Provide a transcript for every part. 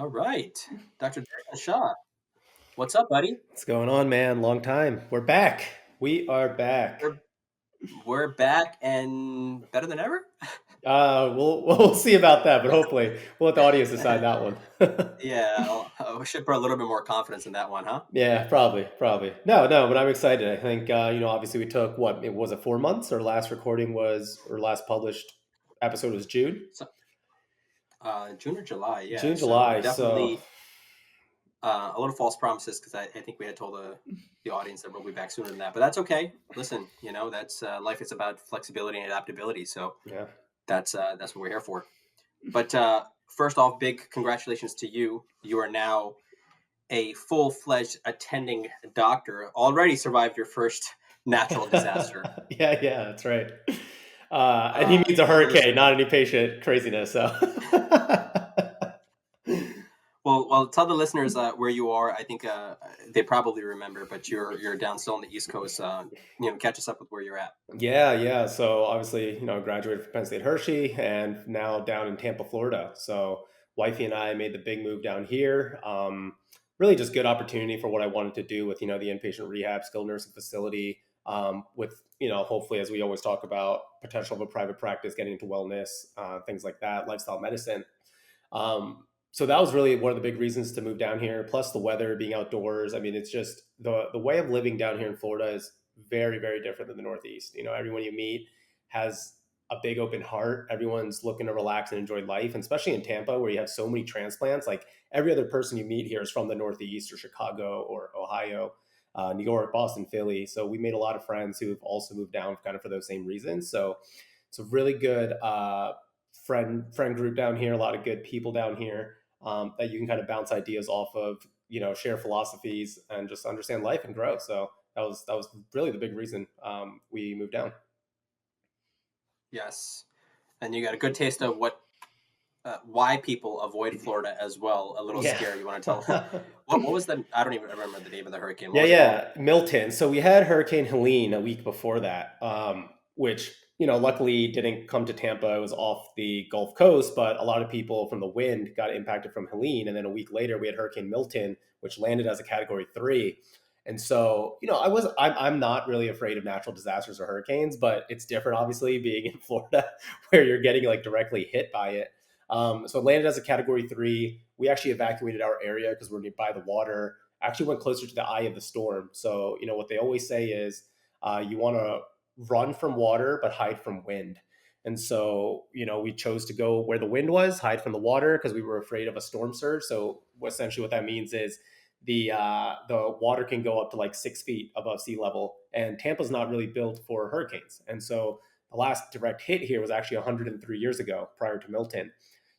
All right. Dr. Darren Shaw, what's up, buddy? What's going on, man? Long time. We're back. We are back. We're we're back and better than ever. We'll see about that, but hopefully we'll let the audience decide that one. Yeah, we should put a little bit more confidence in that one, huh? Yeah, probably. No, but I'm excited. I think obviously we took what it was it 4 months. Our last recording was or last published episode was June, So, June or July, yeah. June, So July. So definitely a little false promises because I think we had told the audience that we'll be back sooner than that, but that's okay. Listen, that's life is about flexibility and adaptability, so yeah, that's what we're here for. But first off, big congratulations to you. You are now a full-fledged attending doctor, already survived your first natural disaster. yeah, that's right. And he means a You were hurricane, not any patient craziness. So well. Tell the listeners where you are. I think they probably remember, but you're down still on the East Coast. Catch us up with where you're at. Yeah. So obviously, graduated from Penn State Hershey and now down in Tampa, Florida. So wifey and I made the big move down here. Really just good opportunity for what I wanted to do with, the inpatient rehab, skilled nursing facility, with, hopefully, as we always talk about, potential of a private practice, getting into wellness, things like that, lifestyle medicine. So that was really one of the big reasons to move down here. Plus the weather, being outdoors. I mean, it's just the way of living down here in Florida is very, very different than the Northeast. Everyone you meet has a big open heart. Everyone's looking to relax and enjoy life, and especially in Tampa, where you have so many transplants. Like every other person you meet here is from the Northeast or Chicago or Ohio, New York, Boston, Philly. So we made a lot of friends who have also moved down kind of for those same reasons. So it's a really good friend group down here. A lot of good people down here that you can kind of bounce ideas off of, share philosophies and just understand life and grow. So that was really the big reason we moved down. Yes, and you got a good taste of why people avoid Florida as well. A little Yeah. scary. You want to tell what was the? I don't even remember the name of the hurricane. What Yeah, was it called? yeah, Milton. So we had Hurricane Helene a week before that, which luckily didn't come to Tampa. It was off the Gulf Coast, but a lot of people from the wind got impacted from Helene. And then a week later, we had Hurricane Milton, which landed as a Category 3. And so, I'm not really afraid of natural disasters or hurricanes, but it's different, obviously, being in Florida where you're getting like directly hit by it. So it landed as a Category 3. We actually evacuated our area because we're nearby the water. Actually went closer to the eye of the storm. So, what they always say is you want to run from water, but hide from wind. And so, we chose to go where the wind was, hide from the water because we were afraid of a storm surge. So, essentially, what that means is the water can go up to like 6 feet above sea level, and Tampa's not really built for hurricanes. And so, the last direct hit here was actually 103 years ago, prior to Milton.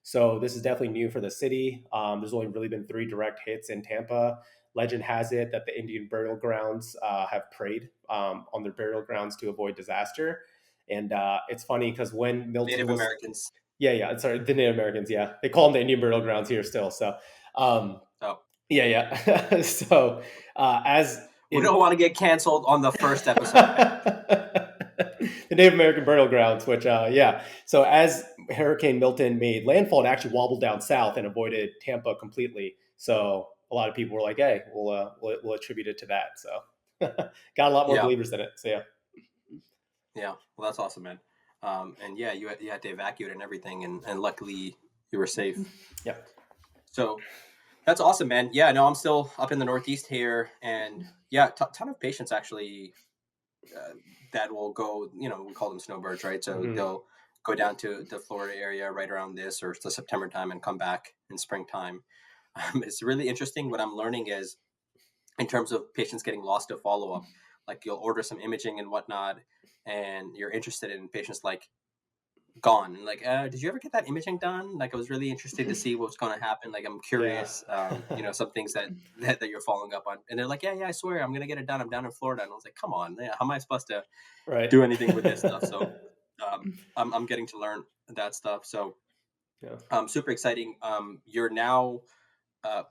So this is definitely new for the city. There's only really been 3 direct hits in Tampa. Legend has it that the Indian burial grounds have prayed on their burial grounds to avoid disaster. And it's funny because when Milton Native was, Americans. yeah, sorry, the Native Americans, yeah, they call them the Indian burial grounds here still. So, um, Oh, yeah. So, as we in don't want to get canceled on the first episode, man. the Native American burial grounds, which, yeah. So as Hurricane Milton made landfall, it actually wobbled down south and avoided Tampa completely. So a lot of people were like, "Hey, we'll attribute it to that." So got a lot more Yeah, believers in it. So yeah, yeah. Well, that's awesome, man. And yeah, you had to evacuate and everything, and luckily you were safe. yeah, So that's awesome, man. Yeah, no, I'm still up in the Northeast here, and yeah, ton of patients actually uh, that will go. We call them snowbirds, right? So hmm they'll go down to the Florida area right around this or the September time and come back in springtime. It's really interesting. What I'm learning is in terms of patients getting lost to follow up, like you'll order some imaging and whatnot, and you're interested in patients like gone and like did you ever get that imaging done? Like I was really interested to see what's going to happen. Like I'm yeah, curious, some things that you're following up on, and they're like, yeah, I swear I'm gonna get it done. I'm down in Florida. And I was like, come on, yeah, how am I supposed to right, do anything with this stuff? So I'm getting to learn that stuff. So yeah, super exciting. You're now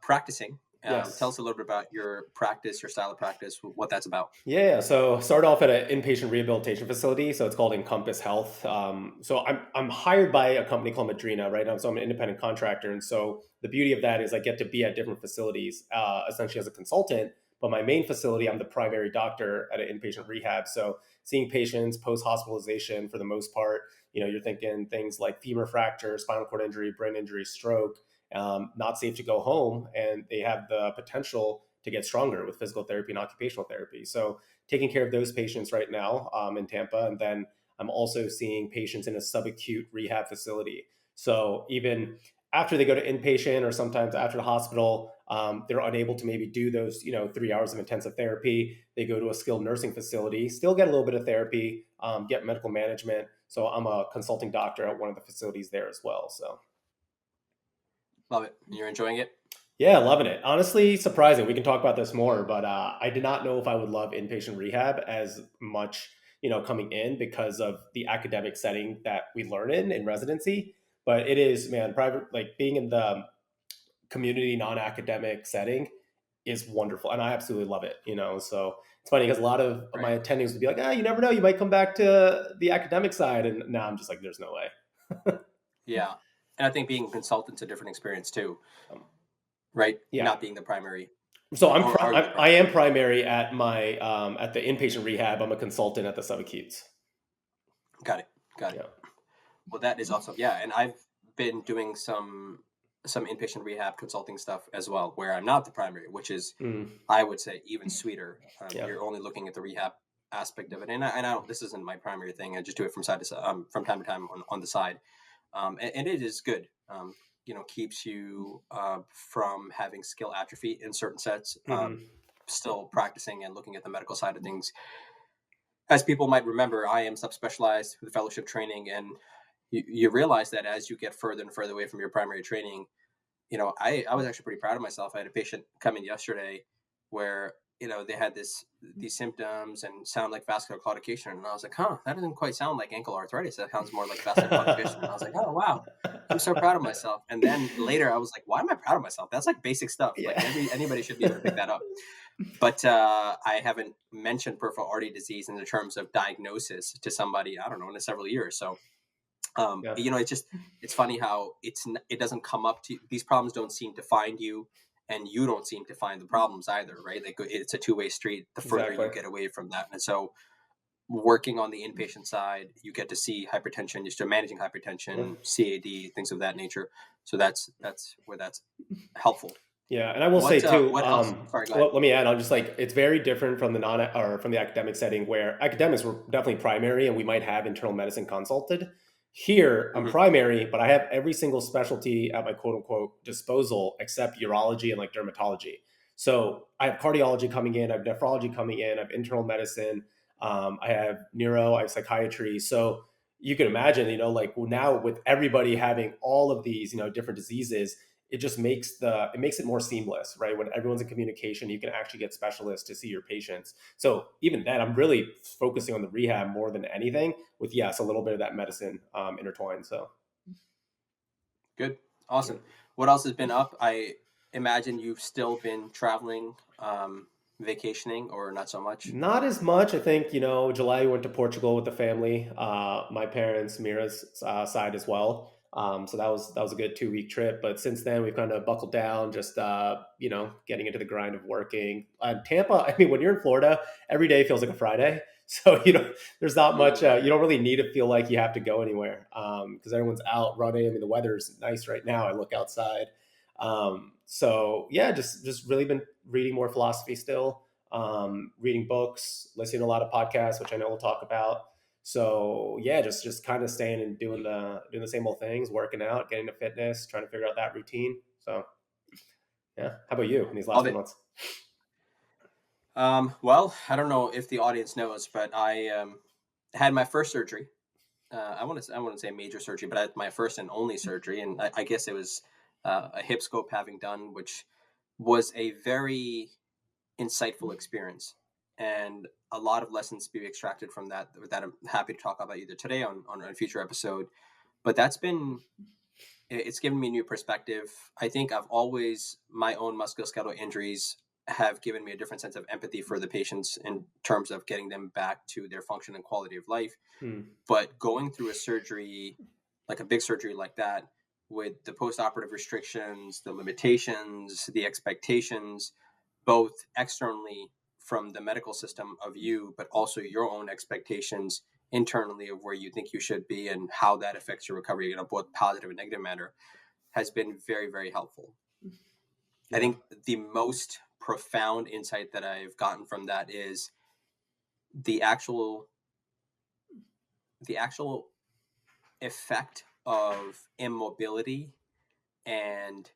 practicing Tell Yes. us a little bit about your practice, your style of practice, what that's about. Yeah, so started off at an inpatient rehabilitation facility, so it's called Encompass Health. So I'm hired by a company called Madrina, right now. So I'm an independent contractor, and so the beauty of that is I get to be at different facilities, essentially as a consultant. But my main facility, I'm the primary doctor at an inpatient rehab. So seeing patients post hospitalization for the most part. You're thinking things like femur fracture, spinal cord injury, brain injury, stroke. Not safe to go home, and they have the potential to get stronger with physical therapy and occupational therapy. So taking care of those patients right now in Tampa, and then I'm also seeing patients in a subacute rehab facility. So even after they go to inpatient or sometimes after the hospital, they're unable to maybe do those 3 hours of intensive therapy. They go to a skilled nursing facility, still get a little bit of therapy, get medical management. So I'm a consulting doctor at one of the facilities there as well. So Love it. You're enjoying it? yeah, loving it. Honestly, surprising. We can talk about this more, but I did not know if I would love inpatient rehab as much, coming in because of the academic setting that we learn in residency. But it is, man, private, like being in the community non-academic setting is wonderful, and I absolutely love it. So it's funny because a lot of my Right. attendings would be like, you never know, you might come back to the academic side, and now I'm just like, there's no way. Yeah. And I think being a consultant's a different experience too, Um, right? yeah. Not being the primary, So or are you the I primary? am primary at my at the inpatient rehab. I'm a consultant at the subacutes. Got it. Got it. Yeah. Well, that is awesome. Yeah, and I've been doing some inpatient rehab consulting stuff as well, where I'm not the primary, which is, Mm, I would say, even sweeter. yeah. You're only looking at the rehab aspect of it, and I don't. This isn't my primary thing. I just do it from side to side, from time to time on the side, and it is good. Keeps you from having skill atrophy in certain sets. Hmm. Still practicing and looking at the medical side of things. As people might remember, I am subspecialized with fellowship training, and you realize that as you get further and further away from your primary training, I was actually pretty proud of myself. I had a patient come in yesterday where, they had these symptoms and sound like vascular claudication. And I was like, that doesn't quite sound like ankle arthritis. That sounds more like vascular claudication. And I was like, oh, wow, I'm so proud of myself. And then later I was like, why am I proud of myself? That's like basic stuff. Like Yeah. anybody should be able to pick that up. But I haven't mentioned peripheral artery disease in the terms of diagnosis to somebody, I don't know, in several years. So Yeah. it's funny how it doesn't come up to these problems don't seem to find you, and you don't seem to find the problems either, right? Like it's a two-way street the further Exactly. you get away from that. And so working on the inpatient side, you get to see hypertension, you start managing Yeah. hypertension, CAD, things of that nature. So that's where that's helpful. Yeah, and I will say too. What else? Sorry, go ahead. Let me add on. Just like it's very different from the non or from the academic setting, where academics were definitely primary, and we might have internal medicine consulted. Here, I'm Hmm. primary, but I have every single specialty at my quote unquote disposal except urology and like dermatology. So I have cardiology coming in, I have nephrology coming in, I have internal medicine, I have neuro, I have psychiatry. So you can imagine, like now with everybody having all of these, different diseases, it just makes it more seamless, right? When everyone's in communication, you can actually get specialists to see your patients. So even then, I'm really focusing on the rehab more than anything, with yes, a little bit of that medicine intertwined. So Good. yeah. Awesome. What else has been up? I imagine you've still been traveling, vacationing, or not so much. Not as much. I think, July we went to Portugal with the family, my parents, Mira's side as well. So that was a good 2 week trip. But since then, we've kind of buckled down, just getting into the grind of working. Tampa, I mean, when you're in Florida, every day feels like a Friday. So there's not much. You don't really need to feel like you have to go anywhere because everyone's out running. I mean, the weather's nice right now. I look outside. So yeah, just really been reading more philosophy still, reading books, listening to a lot of podcasts, which I know we'll talk about. So yeah, just kind of staying and doing the same old things, working out, getting to fitness, trying to figure out that routine. So yeah, how about you in these last Love few it. months? Well, I don't know if the audience knows, but I had my first surgery. I wouldn't say major surgery, but I had my first and only surgery, and I guess it was a hip scope having done, which was a very insightful experience, and a lot of lessons to be extracted from that I'm happy to talk about either today on a future episode. But that's been it's given me a new perspective. I think my own musculoskeletal injuries have given me a different sense of empathy for the patients in terms of getting them back to their function and quality of life. Hmm. But going through a surgery, like a big surgery like that, with the post-operative restrictions, the limitations, the expectations, both externally from the medical system of you, but also your own expectations internally of where you think you should be and how that affects your recovery in a both positive and negative manner, has been very, very helpful. I Yeah. think the most profound insight that I've gotten from that is the actual the actual effect of immobility and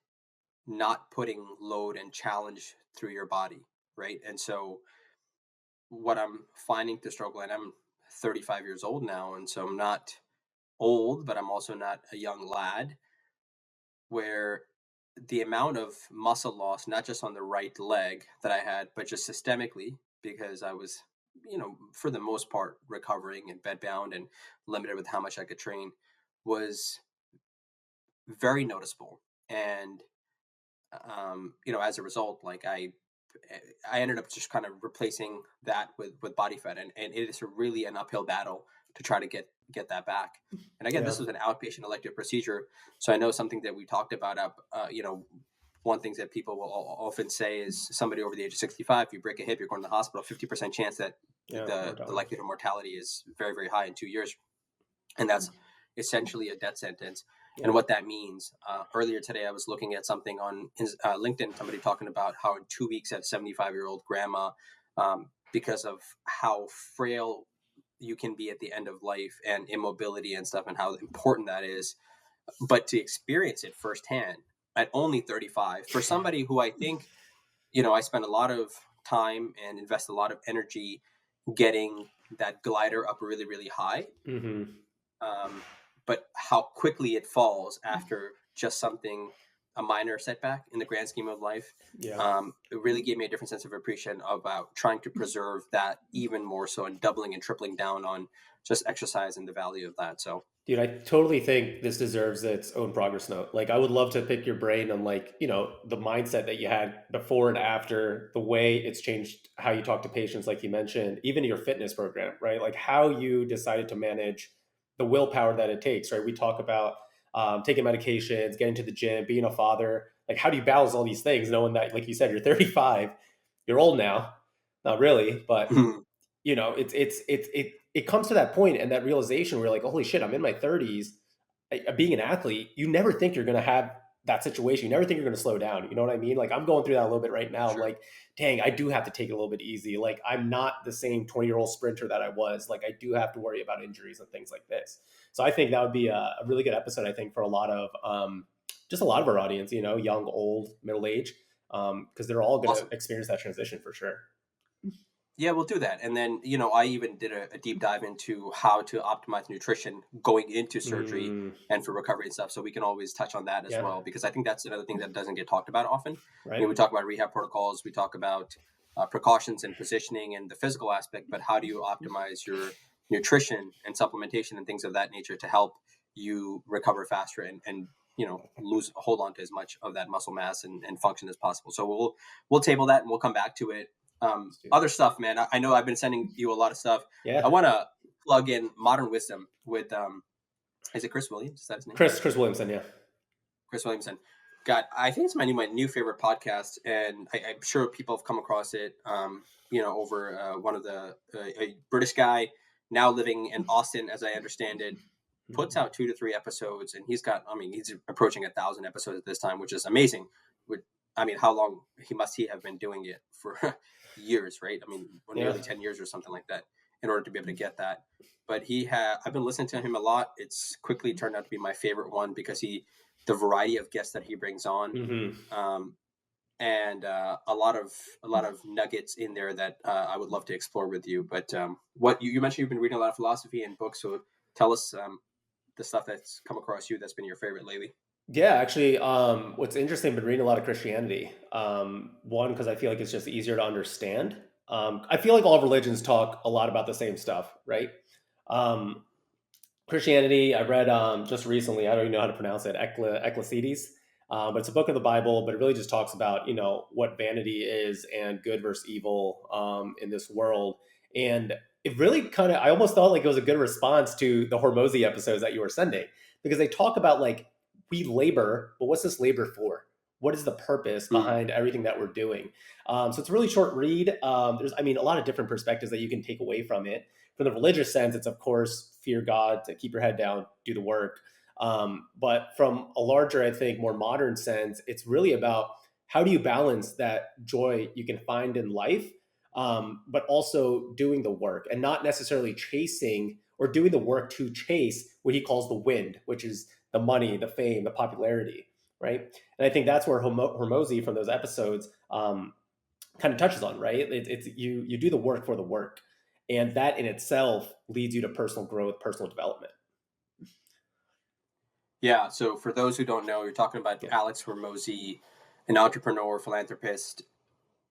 not putting load and challenge through your body, right? And so what I'm finding to struggle, and I'm 35 years old now, and so I'm not old, but I'm also not a young lad, where the amount of muscle loss, not just on the right leg that I had, but just systemically, because I was, for the most part, recovering and bedbound and limited with how much I could train, was very noticeable. And as a result, like I ended up just kind of replacing that with body fat, and it is really an uphill battle to try to get that back. And again, Yeah. this was an outpatient elective procedure, so I know something that we talked about. One thing that people will often say is somebody over the age of 65, if you break a hip, you're going to the hospital. 50% chance that Yeah. the Mortality. likelihood of mortality is very, very high in 2 years, and that's essentially a death sentence. And Yeah. what that means, earlier today, I was looking at something on LinkedIn, somebody talking about how in 2 weeks, a 75-year-old grandma, because of how frail you can be at the end of life and immobility and stuff, and how important that is. But to experience it firsthand at only 35, for somebody who I think, I spend a lot of time and invest a lot of energy getting that glider up really, really high, Hmm. um, but how quickly it falls after just something, a minor setback in the grand scheme of life. Yeah. It really gave me a different sense of appreciation about trying to preserve that even more so, and doubling and tripling down on just exercise and the value of that. So, Dude, I totally think this deserves its own progress note. Like, I would love to pick your brain on, like, the mindset that you had before and after, the way it's changed how you talk to patients, like you mentioned, even your fitness program, right? Like, how you decided to manage the willpower that it takes, right? We talk about taking medications, getting to the gym, being a father. Like, how do you balance all these things, knowing that, like you said, you're 35, you're old now, not really, but it comes to that point and that realization where you're like, holy shit, I'm in my 30s. Being an athlete, you never think you're going to have that situation. You never think you're going to slow down. You know what I mean? Like, I'm going through that a little bit right now. I'm sure. like, dang, I do have to take it a little bit easy. Like, I'm not the same 20-year-old sprinter that I was. Like, I do have to worry about injuries and things like this. So I think that would be a really good episode, I think, for a lot of just a lot of our audience, young, old, middle age, because they're all going to Awesome. experience that transition for sure. Yeah, we'll do that. And then, I even did a deep dive into how to optimize nutrition going into surgery Mm, and for recovery and stuff. So we can always touch on that as yeah, well, because I think that's another thing that doesn't get talked about often. right. We talk about rehab protocols, we talk about precautions and positioning and the physical aspect, but how do you optimize your nutrition and supplementation and things of that nature to help you recover faster and hold on to as much of that muscle mass and function as possible. So we'll table that and we'll come back to it. Let's do Other that. stuff, man. I know I've been sending you a lot of stuff. I Yeah. want to plug in Modern Wisdom with is it Chris Williams? Is that his name? Chris Williamson, yeah. Chris Williamson. God, I think it's my new favorite podcast, and I'm sure people have come across it. Over one of a British guy now living in Austin, as I understand it, puts Mhm. out 2 to 3 episodes, and he's approaching 1,000 episodes at this time, which is amazing. How long he have been doing it for years, right? Yeah. Nearly 10 years or something like that, in order to be able to get that. But I've been listening to him a lot. It's quickly turned out to be my favorite one because the variety of guests that he brings on, Hmm. um, and a lot of nuggets in there that I would love to explore with you. But what you mentioned, you've been reading a lot of philosophy and books, so tell us the stuff that's come across you that's been your favorite lately. Yeah, actually, what's interesting, I've been reading a lot of Christianity. One, because I feel like it's just easier to understand. I feel like all religions talk a lot about the same stuff, right? Um, Christianity, I read just recently. I don't even know how to pronounce it. Ecclesiastes, but it's a book of the Bible. But it really just talks about what vanity is and good versus evil in this world. And it really kind of, I almost felt like it was a good response to the Hormozy episodes that you were sending, because they talk about like we labor, but what's this labor for? What is the purpose Mm. behind everything that we're doing? So it's a really short read. There's, I mean, a lot of different perspectives that you can take away from it. From the religious sense, it's of course fear God, to keep your head down, do the work. But from a larger, I think, more modern sense, it's really about how do you balance that joy you can find in life, but also doing the work and not necessarily chasing or doing the work to chase what he calls the wind, which is the money, the fame, the popularity, right? And I think that's where Hormozy from those episodes kind of touches on, right? It's you do the work for the work, and that in itself leads you to personal growth, personal development. Yeah. So for those who don't know, you're talking about Yeah, Alex Hormozi, an entrepreneur, philanthropist.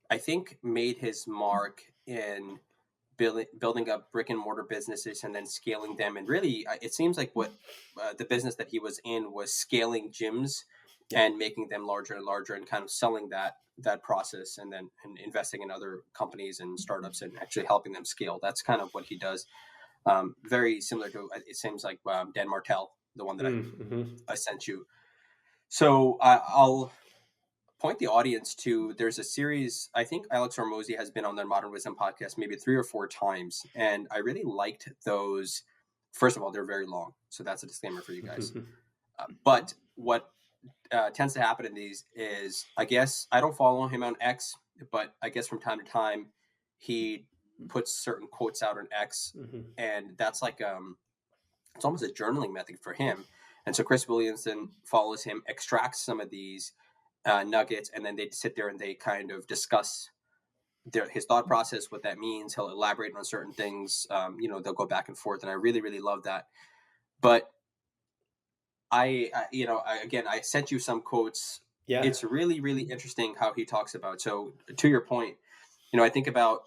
I think made his mark in building up brick and mortar businesses and then scaling them. And really, it seems like what the business that he was in was scaling gyms yeah. and making them larger and larger, and kind of selling that process, and then and investing in other companies and startups and actually helping them scale. That's kind of what he does. Very similar to, it seems like, Dan Martell, the one that Mm-hmm. I sent you. So I'll point the audience to, there's a series, I think Alex Hormozi has been on their Modern Wisdom podcast maybe 3 or 4 times, and I really liked those. First of all, they're very long, so that's a disclaimer for you guys. But what tends to happen in these is, I guess I don't follow him on X, but I guess from time to time he puts certain quotes out on X, Mm-hmm. and that's like it's almost a journaling method for him. And so Chris Williamson follows him, extracts some of these nuggets, and then they sit there and they kind of discuss his thought process, what that means. He'll elaborate on certain things. They'll go back and forth, and I really, really love that. But again, I sent you some quotes. Yeah. It's really, really interesting how he talks about. So to your point, I think about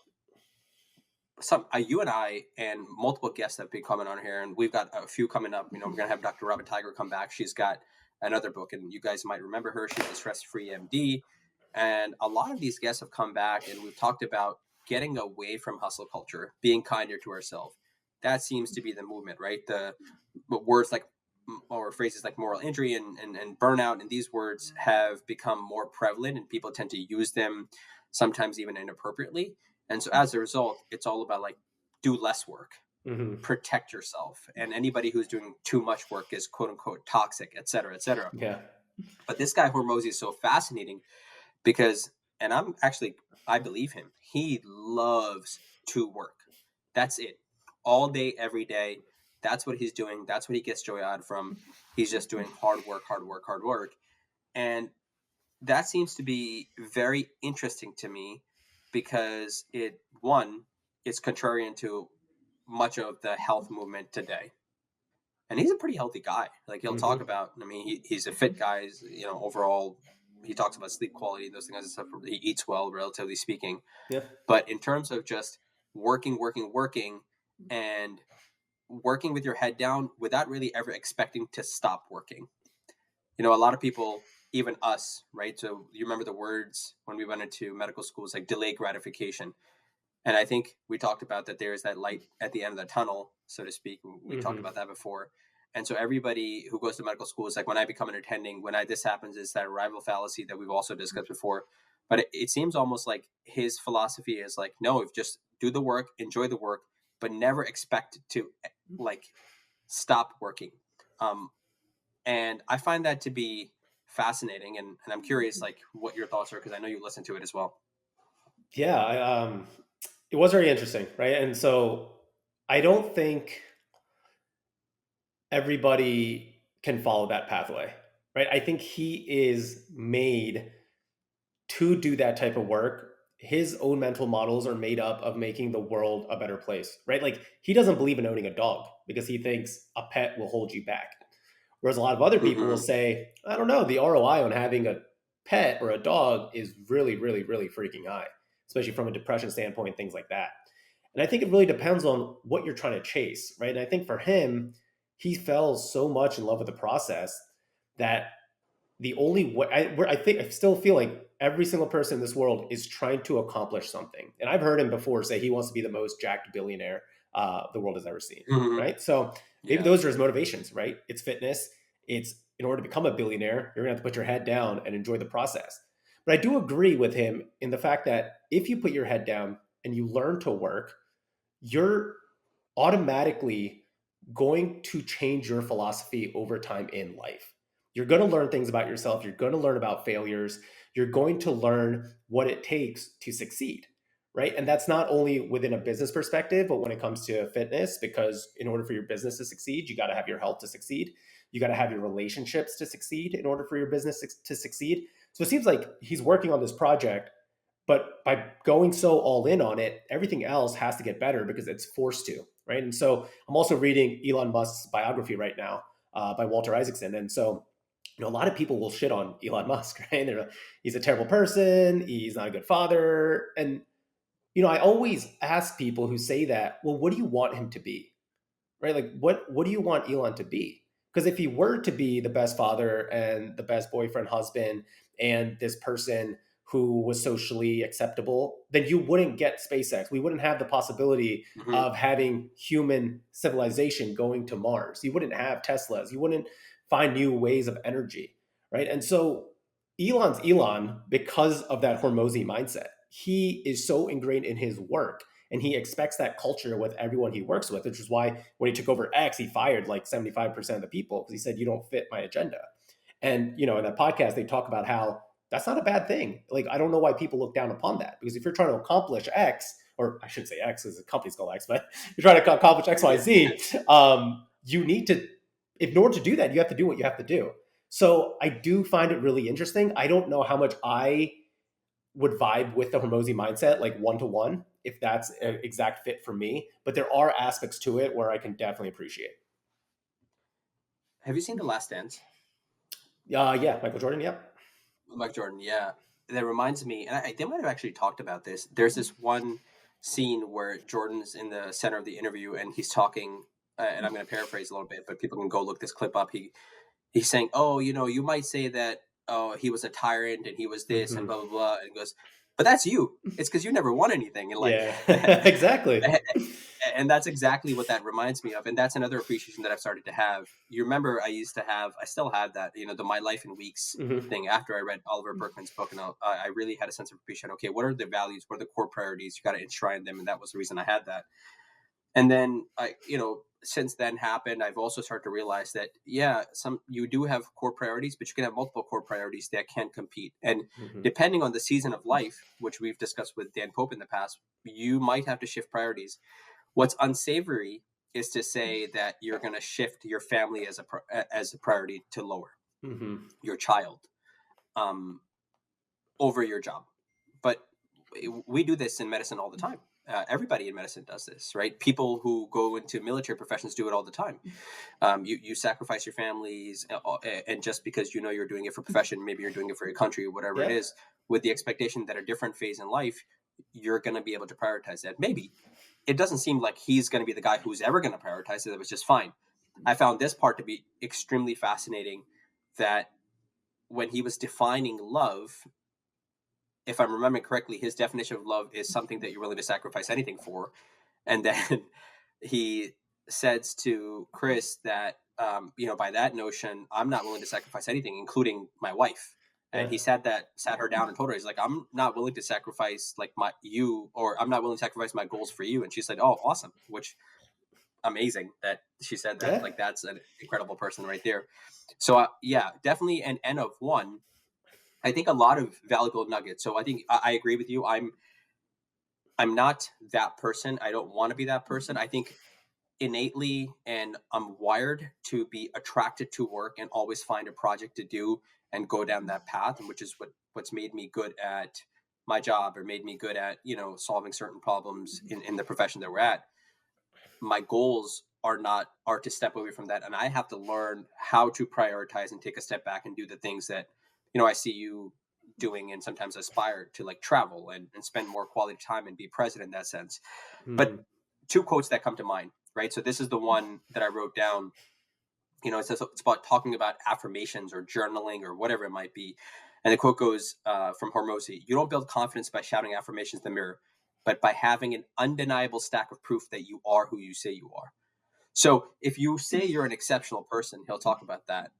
you and I and multiple guests have been coming on here, and we've got a few coming up. We're gonna have Dr. Robin Tiger come back. She's got another book, and you guys might remember her. She's a stress-free MD, and a lot of these guests have come back, and we've talked about getting away from hustle culture, being kinder to ourselves. That seems to be the movement, right? The words like, or phrases like moral injury and burnout, and these words have become more prevalent, and people tend to use them sometimes even inappropriately. And so as a result, it's all about like, do less work, Mm-hmm. protect yourself. And anybody who's doing too much work is quote unquote toxic, et cetera, et cetera. Yeah. But this guy Hormozy is so fascinating because, and I believe him. He loves to work. That's it. All day, every day. That's what he's doing. That's what he gets joy out from. He's just doing hard work, hard work, hard work. And that seems to be very interesting to me because it's contrarian to much of the health movement today. And he's a pretty healthy guy. Like, he'll talk Mm-hmm. about, I mean, he's a fit guy. Overall, he talks about sleep quality, those things and stuff. He eats well, relatively speaking. Yeah. But in terms of just working, working, working, and working with your head down without really ever expecting to stop working. A lot of people, even us, right? So you remember the words when we went into medical schools, like delayed gratification. And I think we talked about that there's that light at the end of the tunnel, so to speak. We talked Mm-hmm. about that before. And so everybody who goes to medical school is like, when I become an attending, this happens, is that arrival fallacy that we've also discussed before. But it seems almost like his philosophy is like, no, just do the work, enjoy the work, but never expect to like stop working. Um, and I find that to be fascinating. And I'm curious, like, what your thoughts are, because I know you listen to it as well. Yeah. It was very interesting, right? And so I don't think everybody can follow that pathway, right? I think he is made to do that type of work. His own mental models are made up of making the world a better place, right? Like, he doesn't believe in owning a dog because he thinks a pet will hold you back. Whereas a lot of other people will Mm-hmm. say, I don't know, the ROI on having a pet or a dog is really, really, really freaking high, especially from a depression standpoint, things like that. And I think it really depends on what you're trying to chase, right? And I think for him, he fell so much in love with the process that the only way I still feel like every single person in this world is trying to accomplish something. And I've heard him before say he wants to be the most jacked billionaire the world has ever seen. Mhm. Right. So maybe Yeah. those are his motivations, right? It's fitness. It's in order to become a billionaire, you're going to have to put your head down and enjoy the process. But I do agree with him in the fact that if you put your head down and you learn to work, you're automatically going to change your philosophy over time in life. You're going to learn things about yourself. You're going to learn about failures. You're going to learn what it takes to succeed, right? And that's not only within a business perspective, but when it comes to fitness, because in order for your business to succeed, you got to have your health to succeed. You got to have your relationships to succeed in order for your business to succeed. So it seems like he's working on this project, but by going so all in on it, everything else has to get better because it's forced to, right? And so I'm also reading Elon Musk's biography right now by Walter Isaacson. And so, a lot of people will shit on Elon Musk, right? They're like, he's a terrible person. He's not a good father. And, I always ask people who say that, well, what do you want him to be? Right? Like, what do you want Elon to be? Because if he were to be the best father and the best boyfriend, husband, and this person who was socially acceptable, then you wouldn't get SpaceX. We wouldn't have the possibility Mhm. of having human civilization going to Mars. You wouldn't have Teslas. You wouldn't find new ways of energy, right? And so Elon's Elon because of that Hormozi mindset. He is so ingrained in his work and he expects that culture with everyone he works with, which is why when he took over X, he fired like 75% of the people because he said, you don't fit my agenda. And, in that podcast, they talk about how that's not a bad thing. Like, I don't know why people look down upon that because if you're trying to accomplish X, or I shouldn't say X because the company's called X, but you're trying to accomplish X, Y, Z, you need to, in order to do that, you have to do what you have to do. So I do find it really interesting. I don't know how much I would vibe with the Hormozi mindset, like one to one, if that's an exact fit for me. But there are aspects to it where I can definitely appreciate. Have you seen The Last Dance? Yeah, Michael Jordan. Yep. Mike Jordan, yeah. That reminds me, and they might have actually talked about this. There's this one scene where Jordan's in the center of the interview and he's talking, and I'm going to paraphrase a little bit, but people can go look this clip up. He's saying, "Oh, you might say that he was a tyrant and he was this and Mm-hmm. blah blah blah," and he goes, "But that's you. It's because you never won anything in life." Yeah, exactly. And that's exactly what that reminds me of, and that's another appreciation that I've started to have. You remember I still have that, the My Life in Weeks Mm-hmm. thing after I read Oliver Berkman's book, and I really had a sense of appreciation. Okay, what are the values? What are the core priorities? You got to enshrine them, and that was the reason I had that. And then since then happened, I've also started to realize that some you do have core priorities, but you can have multiple core priorities that can compete. And Mm-hmm. depending on the season of life, which we've discussed with Dan Pope in the past, you might have to shift priorities. What's unsavory is to say that you're going to shift your family as a priority to lower Mm-hmm. your child um, over your job. But we do this in medicine all the time. Everybody in medicine does this, right? People who go into military professions do it all the time. You sacrifice your families, and just because you're doing it for profession, maybe you're doing it for your country or whatever it Yeah. is, with the expectation that a different phase in life, you're going to be able to prioritize that. Maybe it doesn't seem like he's going to be the guy who's ever going to prioritize it. It was just fine. I found this part to be extremely fascinating. That when he was defining love, if I'm remembering correctly, his definition of love is something that you're willing to sacrifice anything for. And then he says to Chris that, by that notion, I'm not willing to sacrifice anything, including my wife. And Yeah. he sat her down and told her, he's like, I'm not willing to sacrifice or I'm not willing to sacrifice my goals for you. And she said, oh, awesome. Which amazing that she said that. Yeah. Like, that's an incredible person right there. So yeah, definitely an N of one. I think a lot of valuable nuggets. So I think I agree with you. I'm not that person. I don't want to be that person. I think innately and I'm wired to be attracted to work and always find a project to do and go down that path, and which is what's made me good at my job or made me good at solving certain problems in the profession that we're at. My goals are to step away from that, and I have to learn how to prioritize and take a step back and do the things that I see you doing and sometimes aspire to, like travel and spend more quality time and be present in that sense. But Mm-hmm. two quotes that come to mind, right? So this is the one that I wrote down. It's about talking about affirmations or journaling or whatever it might be. And the quote goes from Hormozi: "You don't build confidence by shouting affirmations in the mirror, but by having an undeniable stack of proof that you are who you say you are." So if you say you're an exceptional person, he'll talk about that.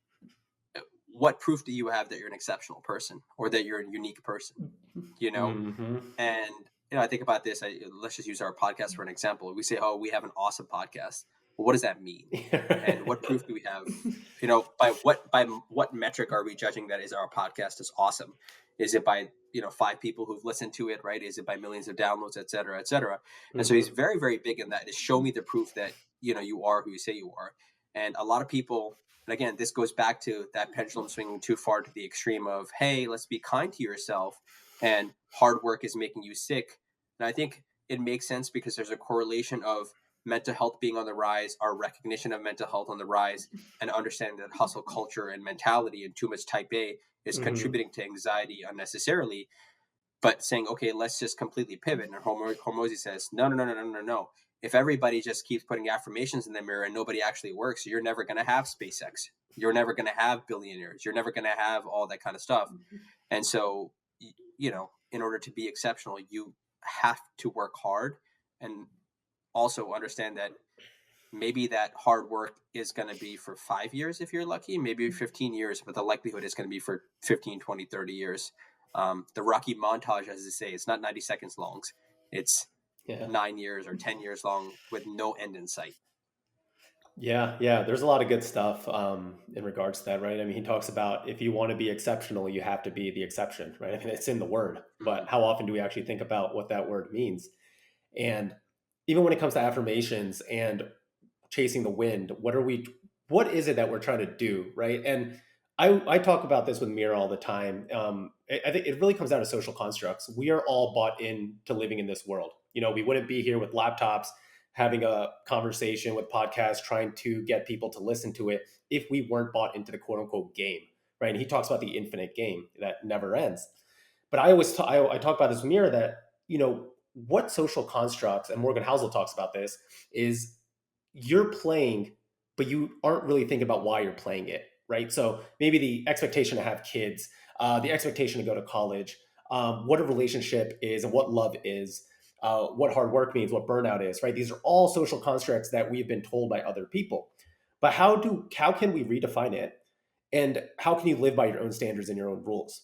What proof do you have that you're an exceptional person or that you're a unique person? You know, Hmm. and I think about this. Let's just use our podcast for an example. We say, "Oh, we have an awesome podcast." Well, what does that mean? And what proof do we have? By what metric are we judging that is our podcast is awesome? Is it by 5 people who've listened to it, right? Is it by millions of downloads, et cetera, et cetera? And so he's Hmm. very, very big in that. Is show me the proof that you are who you say you are. And a lot of people, and again, this goes back to that pendulum swinging too far to the extreme of, hey, let's be kind to yourself, and hard work is making you sick. And I think it makes sense because there's a correlation of mental health being on the rise, our recognition of mental health on the rise, and understanding that hustle culture and mentality and too much type A is Hmm. contributing to anxiety unnecessarily. But saying, okay, let's just completely pivot. And Hormozy says, no, no, no, no, no, no, no. If everybody just keeps putting affirmations in the mirror and nobody actually works, you're never going to have SpaceX. You're never going to have billionaires. You're never going to have all that kind of stuff. And so, in order to be exceptional, you have to work hard and also understand that maybe that hard work is going to be for 5 years if you're lucky, maybe 15 years, but the likelihood is going to be for 15, 20, 30 years. The Rocky montage, as they say, it's not 90 seconds long. It's Yeah. 9 years or 10 years long with no end in sight. Yeah, yeah. There's a lot of good stuff in regards to that, right? I mean, he talks about if you want to be exceptional, you have to be the exception, right? I mean, it's in the word, but Mm-hmm. how often do we actually think about what that word means? And even when it comes to affirmations and chasing the wind, what is it that we're trying to do, right? And I talk about this with Mira all the time. I think it really comes down to social constructs. We are all bought in to living in this world. We wouldn't be here with laptops having a conversation with podcasts trying to get people to listen to it if we weren't bought into the quote unquote game, right? And he talks about the infinite game that never ends. But I talk about this with Mira that what social constructs, and Morgan Housel talks about this, is you're playing, but you aren't really thinking about why you're playing it, right? So maybe the expectation to have kids, the expectation to go to college, what a relationship is, and what love is, what hard work means, what burnout is, right? These are all social constructs that we've been told by other people. But how can we redefine it, and how can you live by your own standards and your own rules?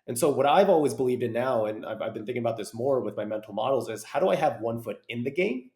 And so, what I've always believed in now, and I've been thinking about this more with my mental models, is how do I have one foot in the game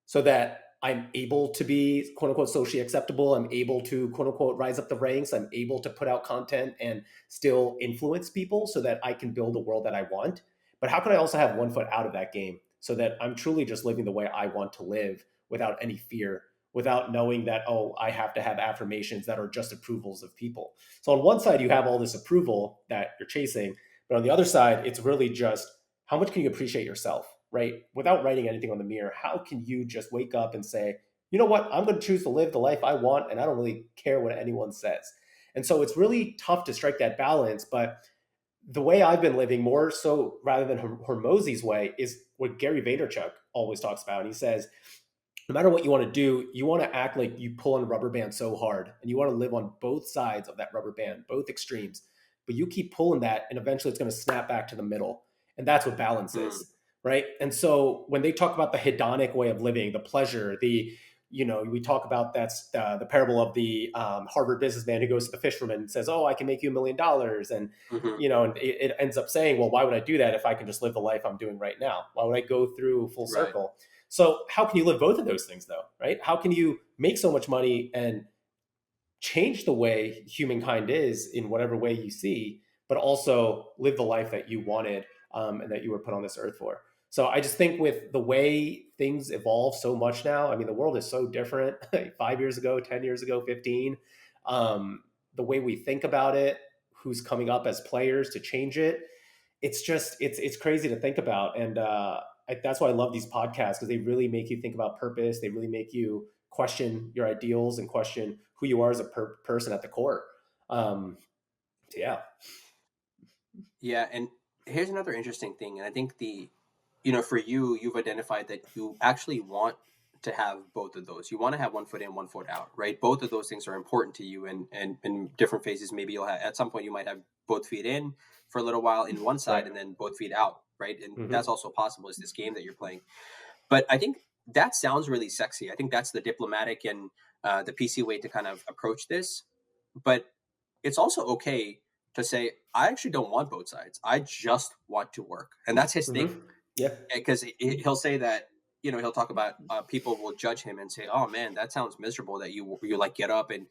so that I'm able to be quote unquote socially acceptable. I'm able to quote unquote rise up the ranks. I'm able to put out content and still influence people so that I can build a world that I want. But how can I also have one foot out of that game so that I'm truly just living the way I want to live without any fear, without knowing that, oh, I have to have affirmations that are just approvals of people. So on one side, you have all this approval that you're chasing, but on the other side, it's really just how much can you appreciate yourself, right? Without writing anything on the mirror, how can you just wake up and say, you know what, I'm going to choose to live the life I want, and I don't really care what anyone says. And so it's really tough to strike that balance. But the way I've been living more so rather than Hormozi's way is what Gary Vaynerchuk always talks about. And he says, no matter what you want to do, you want to act like you pull on a rubber band so hard and you want to live on both sides of that rubber band, both extremes. But you keep pulling that and eventually it's going to snap back to the middle. And that's what balance Mm, is, right? And so when they talk about the hedonic way of living, the pleasure, we talk about that's the parable of the Harvard businessman who goes to the fisherman and says, "Oh, I can make you $1 million," and hmm and it ends up saying, "Well, why would I do that if I can just live the life I'm doing right now? Why would I go through full right. circle?" So how can you live both of those things though, right? How can you make so much money and change the way humankind is in whatever way you see, but also live the life that you wanted and that you were put on this earth for? So I just think with the way things evolve so much now, I mean, the world is so different 5 years ago, 10 years ago, 15. The way we think about it, who's coming up as players to change it, it's crazy to think about. And that's why I love these podcasts because they really make you think about purpose. They really make you question your ideals and question who you are as a person at the core. Um, so yeah. Yeah, and here's another interesting thing, and I think for you, you've identified that you actually want to have both of those. You want to have one foot in, one foot out, right? Both of those things are important to you, and in different phases, maybe you'll have, at some point you might have both feet in for a little while in one Right. side and then both feet out, right? And that's Hmm. also possible. Is this game that you're playing? But I think that sounds really sexy. I think that's the diplomatic and the PC way to kind of approach this. But it's also okay to say, I actually don't want both sides. I just want to work. And that's his thing. Hmm. Yeah. Because he'll say that, he'll talk about people will judge him and say, oh man, that sounds miserable that you like get up. And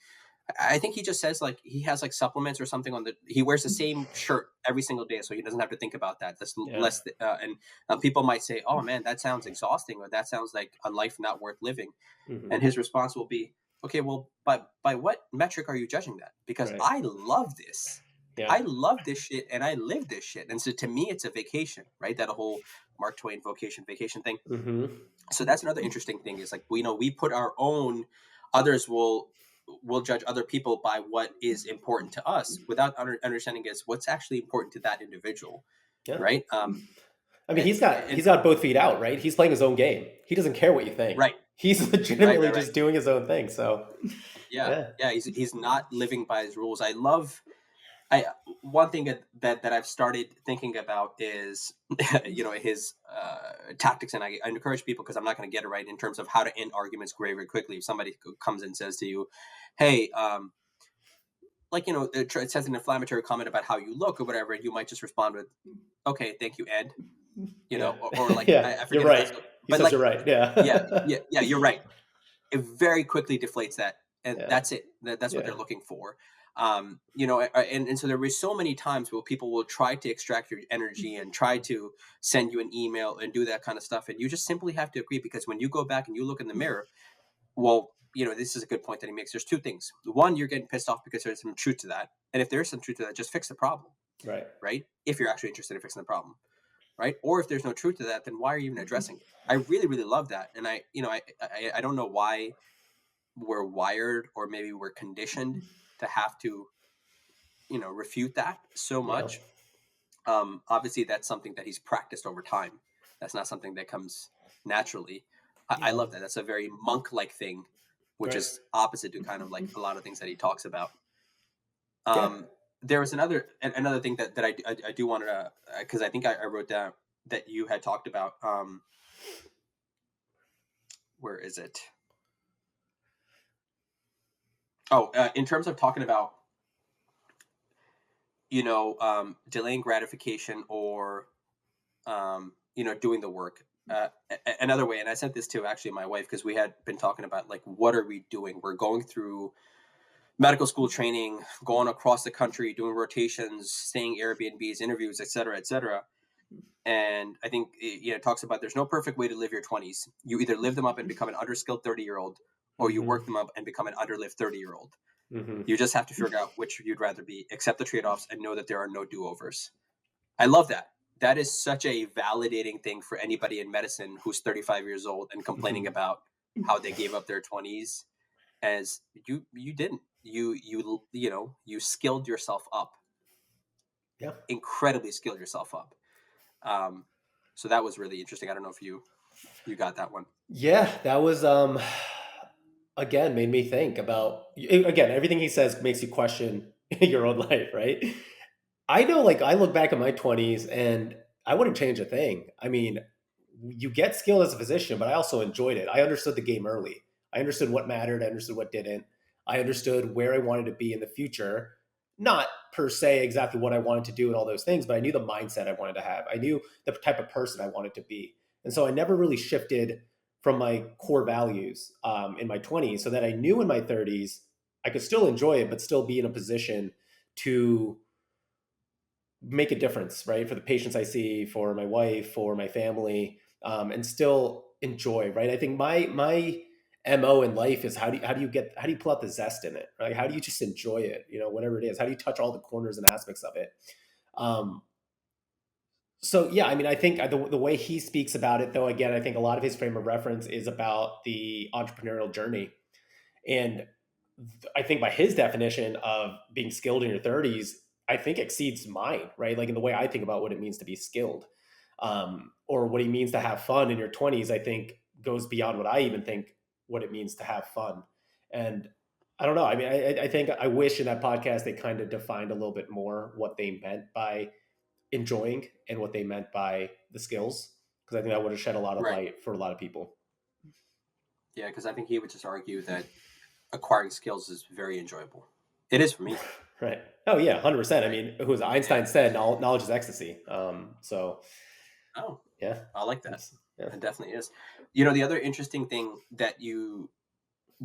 I think he just says like he has like supplements or something on he wears the same shirt every single day. So he doesn't have to think about that. That's Yeah. less, and people might say, oh man, that sounds exhausting, or that sounds like a life not worth living. And Hmm. his response will be, okay, well, by what metric are you judging that? Because Right. I love this. Yeah. I love this shit and I live this shit. And so to me, it's a vacation, right? That whole Mark Twain vacation thing. Hmm. So that's another interesting thing is like, we put our own, others will judge other people by what is important to us without understanding is what's actually important to that individual, Yeah. right? I mean, And, and he's got both feet out, right? He's playing his own game. He doesn't care what you think. right, He's right, legitimately right, right. just doing his own thing. So, Yeah, yeah. yeah. He's not living by his rules. I love. I One thing that I've started thinking about is his tactics, and I encourage people because I'm not going to get it right in terms of how to end arguments very very quickly. If somebody comes and says to you, "Hey," like it says an inflammatory comment about how you look or whatever, and you might just respond with, "Okay, thank you," and Yeah. or like Yeah. I You're forget if that's, right. He but says like you're right. yeah, Yeah. yeah, yeah, you're right. It very quickly deflates that, and Yeah. that's it. That's what Yeah. they're looking for. And so there were so many times where people will try to extract your energy and try to send you an email and do that kind of stuff, and you just simply have to agree because when you go back and you look in the mirror, well, this is a good point that he makes. There's two things. One, you're getting pissed off because there's some truth to that, and if there's some truth to that, just fix the problem, Right. right? If you're actually interested in fixing the problem, right? Or if there's no truth to that, then why are you even addressing it? I really, really love that, and I don't know why we're wired or maybe we're conditioned to have to refute that so Yeah. much. Obviously that's something that he's practiced over time. That's not something that comes naturally. I Yeah. love that. That's a very monk like thing, which Right. is opposite to kind of like a lot of things that he talks about. Yeah. There was another thing that I do want to, because I think I wrote down that you had talked about. Where is it? Oh, in terms of talking about delaying gratification or doing the work. Another way, and I sent this to actually my wife because we had been talking about like what are we doing? We're going through medical school training, going across the country, doing rotations, staying Airbnbs, interviews, et cetera, et cetera. And I think it talks about there's no perfect way to live your 20s. You either live them up and become an underskilled 30-year-old, or you Hmm. work them up and become an underlived 30-year-old. Hmm. You just have to figure out which you'd rather be, accept the trade-offs, and know that there are no do-overs. I love that. That is such a validating thing for anybody in medicine who's 35 years old and complaining Hmm. about how they gave up their 20s. As you didn't. You skilled yourself up, Yeah. incredibly skilled yourself up. Um, so that was really interesting. I don't know if you got that one. Yeah. That was again made me think about again everything he says makes you question your own life, right? I know, like, I look back at my 20s and I wouldn't change a thing. I mean, you get skilled as a physician, but I also enjoyed it. I understood the game early. I understood what mattered. I understood what didn't. I understood where I wanted to be in the future. Not per se exactly what I wanted to do and all those things, but I knew the mindset I wanted to have. I knew the type of person I wanted to be. And so I never really shifted from my core values in my 20s so that I knew in my 30s I could still enjoy it, but still be in a position to make a difference, right? For the patients I see, for my wife, for my family, and still enjoy, right? I think my mo in life is how do you pull out the zest in it, right? How do you just enjoy it, whatever it is? How do you touch all the corners and aspects of it? Um, so yeah, I mean, I think the way he speaks about it, though, again, I think a lot of his frame of reference is about the entrepreneurial journey, and I think by his definition of being skilled in your 30s, I think exceeds mine, right? Like in the way I think about what it means to be skilled, or what he means to have fun in your 20s. I think goes beyond what I even think what it means to have fun. And I don't know. I mean, I think I wish in that podcast they kind of defined a little bit more what they meant by enjoying and what they meant by the skills, because I think that would have shed a lot of Right. light for a lot of people. Yeah, because I think he would just argue that acquiring skills is very enjoyable. It is for me. Right. Oh yeah, 100%. I Right. mean, who was Yeah. Einstein said, knowledge is ecstasy. So Oh, yeah, I like that. yeah. It definitely is. You know, the other interesting thing that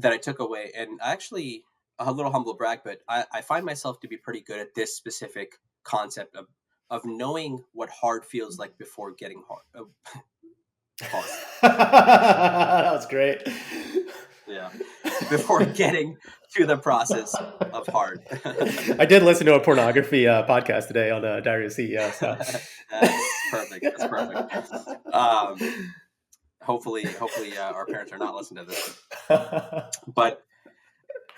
I took away, and actually a little humble brag, but I find myself to be pretty good at this specific concept of knowing what hard feels like before getting hard. Pause. That was great. Yeah, before getting to the process of hard. I did listen to a pornography podcast today on Diary of CEO. So That's perfect. That's perfect. Um, hopefully, our parents are not listening to this. But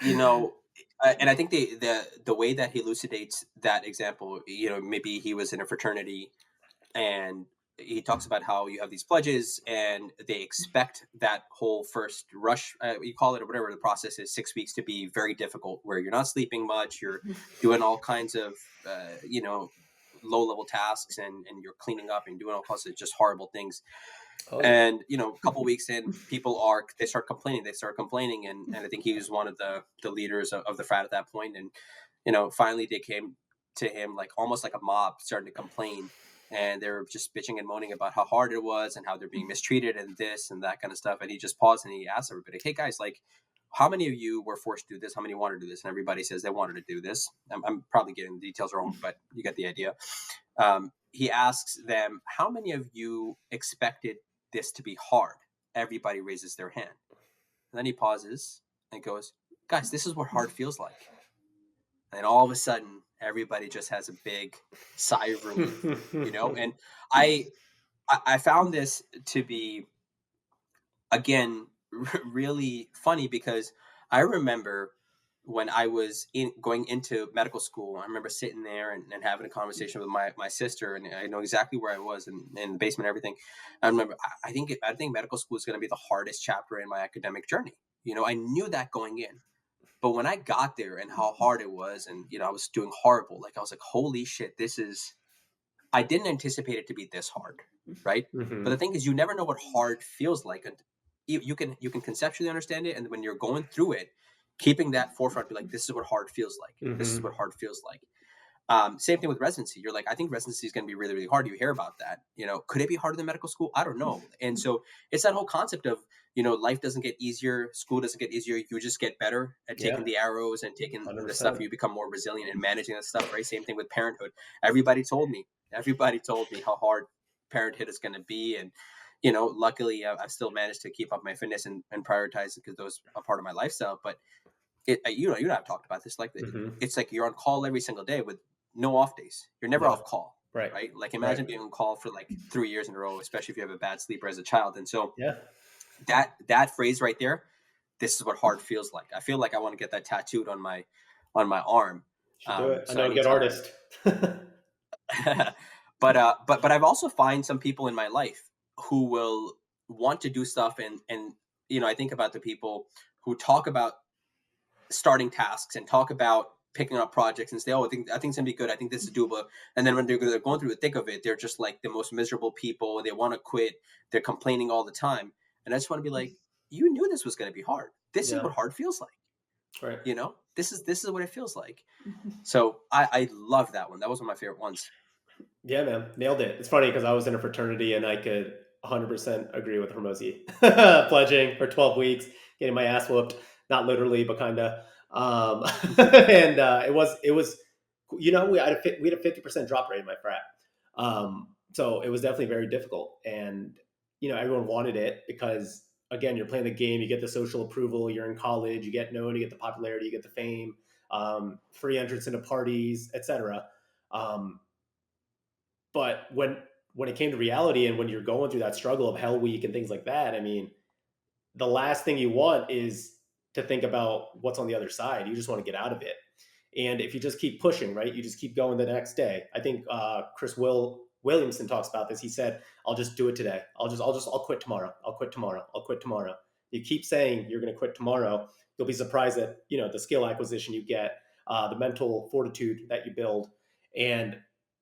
you know, and I think the way that he elucidates that example, you know, maybe he was in a fraternity and he talks about how you have these pledges and they expect that whole first rush, you call it or whatever the process is, 6 weeks to be very difficult, where you're not sleeping much, you're doing all kinds of you know, low level tasks, and you're cleaning up and doing all kinds of just horrible things. Oh yeah. And you know, a couple weeks in, they start complaining, and I think he was one of the leaders of the frat at that point. And you know, finally they came to him like almost like a mob, starting to complain, and they were just bitching and moaning about how hard it was and how they're being mistreated and this and that kind of stuff. And he just paused and he asked everybody, "Hey guys, like, how many of you were forced to do this? How many wanted to do this?" And everybody says they wanted to do this. I'm probably getting the details wrong, but you get the idea. He asks them, "How many of you expected this to be hard?" Everybody raises their hand. And then he pauses and goes, "Guys, this is what hard feels like." And all of a sudden, everybody just has a big sigh of relief, you know? And I I found this to be, again, really funny, because I remember when I was going into medical school, I remember sitting there and having a conversation with my sister, and I know exactly where I was in the basement and everything. I remember, I think medical school is going to be the hardest chapter in my academic journey. You know, I knew that going in. But when I got there and how hard it was, and you know, I was doing horrible, like I was like, holy shit, I didn't anticipate it to be this hard, right? But the Hmm. thing is, you never know what hard feels like. And you can conceptually understand it, and when you're going through it, keeping that forefront, be like, this is what hard feels like. This is Hmm. what hard feels like. Same thing with residency. You're like, I think residency is going to be really, really hard. You hear about that. You know, could it be harder than medical school? I don't know. And so it's that whole concept of, you know, life doesn't get easier, school doesn't get easier. You just get better at taking Yeah, the arrows and taking the stuff. 100%. You become more resilient and managing that stuff. Right. Same thing with parenthood. Everybody told me how hard parenthood is going to be, and you know, luckily I've still managed to keep up my fitness and prioritize it because those are part of my lifestyle. But you know, you and I have talked about this. Like, Hmm. it's like you're on call every single day with no off days. You're never No. off call, Right. right? Like, Right. imagine being on call for like 3 years in a row, especially if you have a bad sleeper as a child. And so Yeah. that phrase right there, this is what hard feels like. I feel like I want to get that tattooed on my arm. Should do it. I So know a good anytime. artist. But I've also find some people in my life who will want to do stuff, and you know, I think about the people who talk about starting tasks and talk about picking up projects and say, "Oh, I think it's gonna be good. I think this is doable." And then when they're going through the thick of it, they're just like the most miserable people. They want to quit. They're complaining all the time. And I just want to be like, you knew this was going to be hard. This is Yeah. what hard feels like. Right. You know, this is what it feels like. So I love that one. That was one of my favorite ones. Yeah, man, nailed it. It's funny because I was in a fraternity and I could 100% agree with Hormozi. Pledging for 12 weeks, getting my ass whooped, not literally, but kind of. And it was, we had a 50% drop rate in my frat. So it was definitely very difficult. And, everyone wanted it because, again, you're playing the game, you get the social approval, you're in college, you get known, you get the popularity, you get the fame, free entrance into parties, etc. But when it came to reality and when you're going through that struggle of Hell Week and things like that, I mean, the last thing you want is to think about what's on the other side. You just want to get out of it. And if you just keep pushing, right, you just keep going the next day. I think Chris Will Williamson talks about this. He said, "I'll just do it today. I'll quit tomorrow. I'll quit tomorrow. I'll quit tomorrow." You keep saying you're going to quit tomorrow, you'll be surprised at the skill acquisition you get, the mental fortitude that you build, and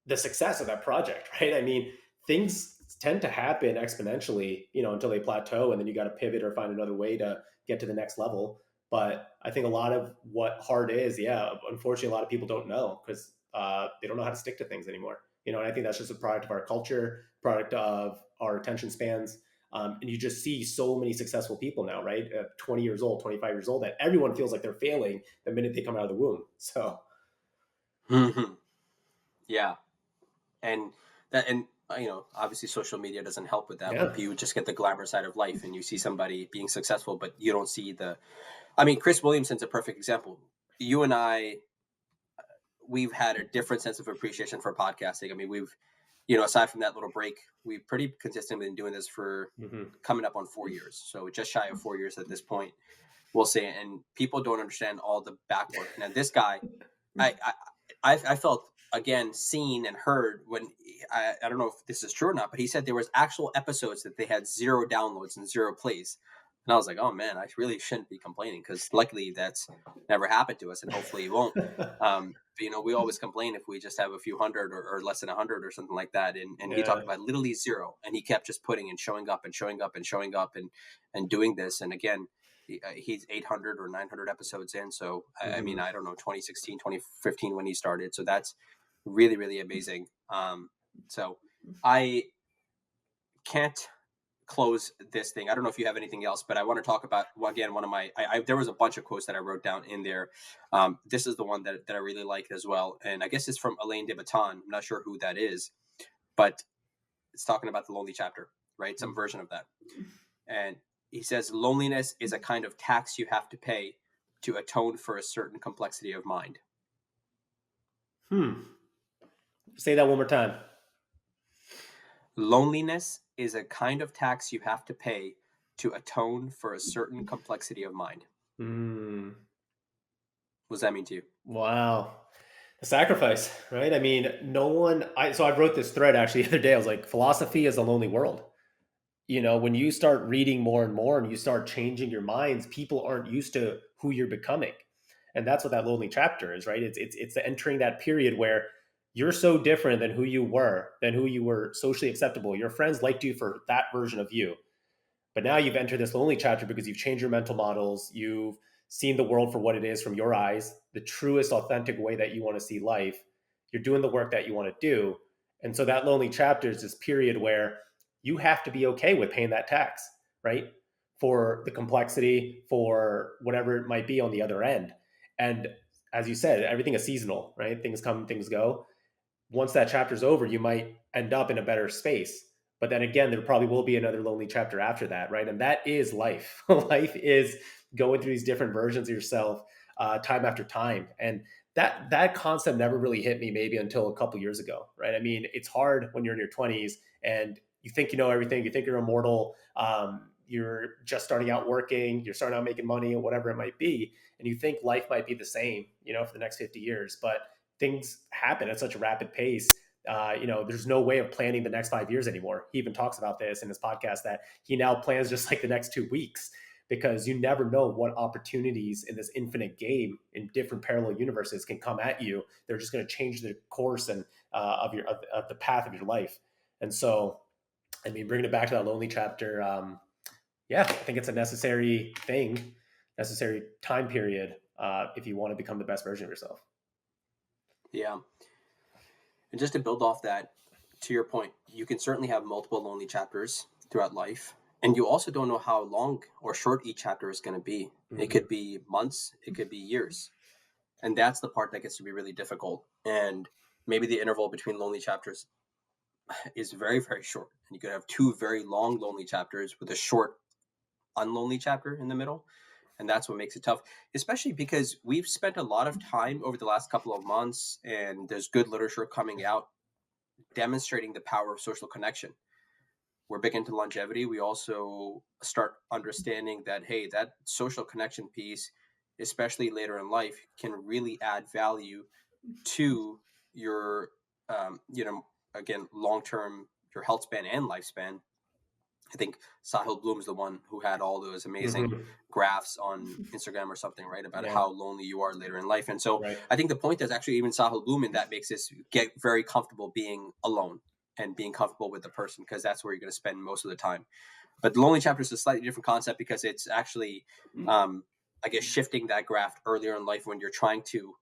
the success of that project. Right? I mean, things tend to happen exponentially, until they plateau, and then you got to pivot or find another way to get to the next level. But I think a lot of what hard is, yeah, unfortunately, a lot of people don't know because they don't know how to stick to things anymore. And I think that's just a product of our culture, product of our attention spans. And you just see so many successful people now, right? 20 years old, 25 years old, that everyone feels like they're failing the minute they come out of the womb. So, Mm-hmm. Yeah. And obviously social media doesn't help with that. yeah. You just get the glamour side of life and you see somebody being successful, but you don't see Chris Williamson's a perfect example. You and I, we've had a different sense of appreciation for podcasting. I mean, we've, aside from that little break, we've pretty consistently been doing this for coming up on 4 years. So just shy of 4 years at this point, we'll say. And people don't understand all the back work. Now, this guy, I felt again seen and heard when I don't know if this is true or not, but he said there was actual episodes that they had 0 downloads and 0 plays. And I was like, oh man, I really shouldn't be complaining because luckily that's never happened to us and hopefully it won't. We always complain if we just have a few hundred or less than 100 or something like that. And he talked about literally 0, and he kept just putting and showing up and showing up and showing up and doing this. And again, he's 800 or 900 episodes in. So, I mean, I don't know, 2016, 2015 when he started. So that's really, really amazing. So I can't close this thing. I don't know if you have anything else, but I want to talk about, again, one of my, there was a bunch of quotes that I wrote down in there. This is the one that I really like as well. And I guess it's from Alain de Botton. I'm not sure who that is, but it's talking about the lonely chapter, right? Some version of that. And he says, loneliness is a kind of tax you have to pay to atone for a certain complexity of mind. Say that one more time. Loneliness is a kind of tax you have to pay to atone for a certain complexity of mind. What does that mean to you? Wow. The sacrifice, right? I mean, so I wrote this thread actually the other day. I was like, philosophy is a lonely world. When you start reading more and more and you start changing your minds, people aren't used to who you're becoming. And that's what that lonely chapter is, right? It's entering that period where you're so different than who you were socially acceptable. Your friends liked you for that version of you. But now you've entered this lonely chapter because you've changed your mental models. You've seen the world for what it is from your eyes, the truest, authentic way that you want to see life. You're doing the work that you want to do. And so that lonely chapter is this period where you have to be okay with paying that tax, right? For the complexity, for whatever it might be on the other end. And as you said, everything is seasonal, right? Things come, things go. Once that chapter's over, you might end up in a better space. But then again, there probably will be another lonely chapter after that, right? And that is life. Life is going through these different versions of yourself, time after time. And that concept never really hit me maybe until a couple years ago, right? I mean, it's hard when you're in your 20s and you think you know everything, you think you're immortal, you're just starting out working, you're starting out making money or whatever it might be, and you think life might be the same, for the next 50 years. But things happen at such a rapid pace. There's no way of planning the next 5 years anymore. He even talks about this in his podcast that he now plans just like the next 2 weeks because you never know what opportunities in this infinite game in different parallel universes can come at you. They're just going to change the course and of the path of your life. And so, I mean, bringing it back to that lonely chapter, I think it's a necessary thing, necessary time period if you want to become the best version of yourself. Yeah. And just to build off that, to your point, you can certainly have multiple lonely chapters throughout life. And you also don't know how long or short each chapter is going to be. Mm-hmm. It could be months, it could be years. And that's the part that gets to be really difficult. And maybe the interval between lonely chapters is very, very short. And you could have 2 very long lonely chapters with a short unlonely chapter in the middle. And that's what makes it tough, especially because we've spent a lot of time over the last couple of months, and there's good literature coming out demonstrating the power of social connection. We're big into longevity. We also start understanding that, hey, that social connection piece, especially later in life, can really add value to your, again, long-term, your health span and lifespan. I think Sahil Bloom's the one who had all those amazing Mm-hmm. graphs on Instagram or something, right? About Yeah. how lonely you are later in life. And so Right. I think the point is actually even Sahil Bloom in that makes us get very comfortable being alone and being comfortable with the person, because that's where you're going to spend most of the time. But the lonely chapter is a slightly different concept because it's actually, I guess, shifting that graph earlier in life when you're trying to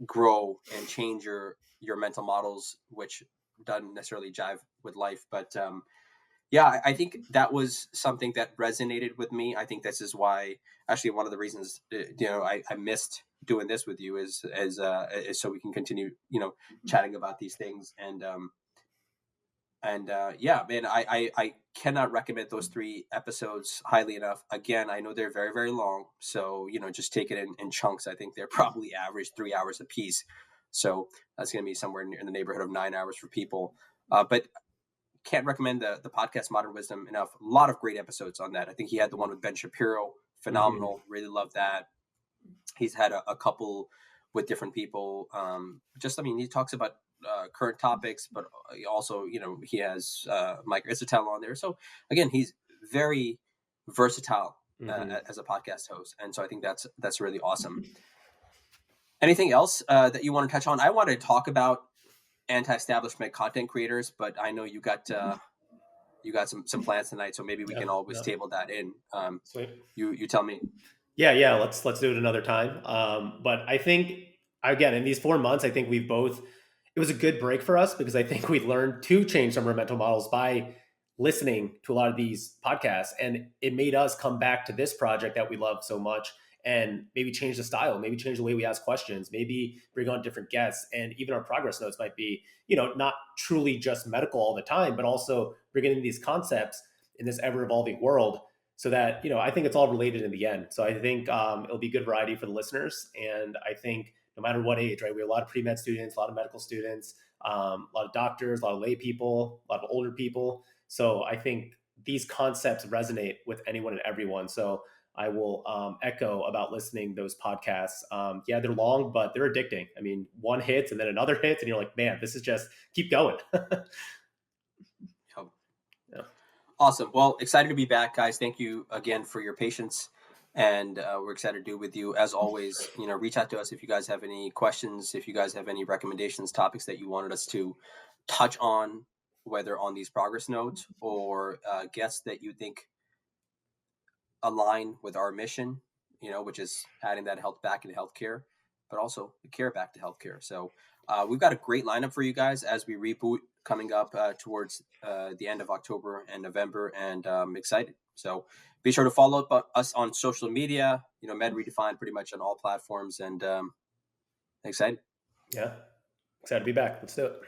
grow and change your mental models, which doesn't necessarily jive with life. But yeah, I think that was something that resonated with me. I think this is why, actually, one of the reasons I missed doing this with you is so we can continue chatting about these things. And yeah, man, I cannot recommend those 3 episodes highly enough. Again, I know they're very, very long, so just take it in chunks. I think they're probably average 3 hours a piece, so that's going to be somewhere in the neighborhood of 9 hours for people. But can't recommend the podcast Modern Wisdom enough. A lot of great episodes on that. I think he had the one with Ben Shapiro, Mm-hmm. phenomenal. Really love that. He's had a couple with different people. I mean, he talks about current topics, but also, he has Mike Isatel on there. So again, he's very versatile Mm-hmm. as a podcast host, and so I think that's really awesome. Anything else that you want to touch on? I want to talk about anti-establishment content creators, but I know you got some plans tonight, so maybe we Yeah. can always Yeah. table that in. Sweet. You tell me. Yeah, yeah. Let's do it another time. But I think again in these 4 months, I think we've both. It was a good break for us because I think we learned to change some of our mental models by listening to a lot of these podcasts, and it made us come back to this project that we love so much, and maybe change the style, maybe change the way we ask questions, maybe bring on different guests, and even our progress notes might be, not truly just medical all the time, but also bringing in these concepts in this ever evolving world so that I think it's all related in the end. So I think it'll be good variety for the listeners, and I think no matter what age, right, we have a lot of pre-med students, a lot of medical students, a lot of doctors, a lot of lay people, a lot of older people. So I think these concepts resonate with anyone and everyone. So I will echo about listening those podcasts. Yeah, they're long, but they're addicting. I mean, one hits and then another hits, and you're like, man, this is just keep going. Yep. Yeah. Awesome. Well, excited to be back, guys. Thank you again for your patience, and we're excited to do with you as always. Reach out to us if you guys have any questions, if you guys have any recommendations, topics that you wanted us to touch on, whether on these progress notes or guests that you think align with our mission, which is adding that health back into healthcare, but also the care back to healthcare. So we've got a great lineup for you guys as we reboot coming up towards the end of October and November, and excited. So be sure to follow up us on social media, Med Redefined pretty much on all platforms, and excited. Yeah. Excited to be back. Let's do it.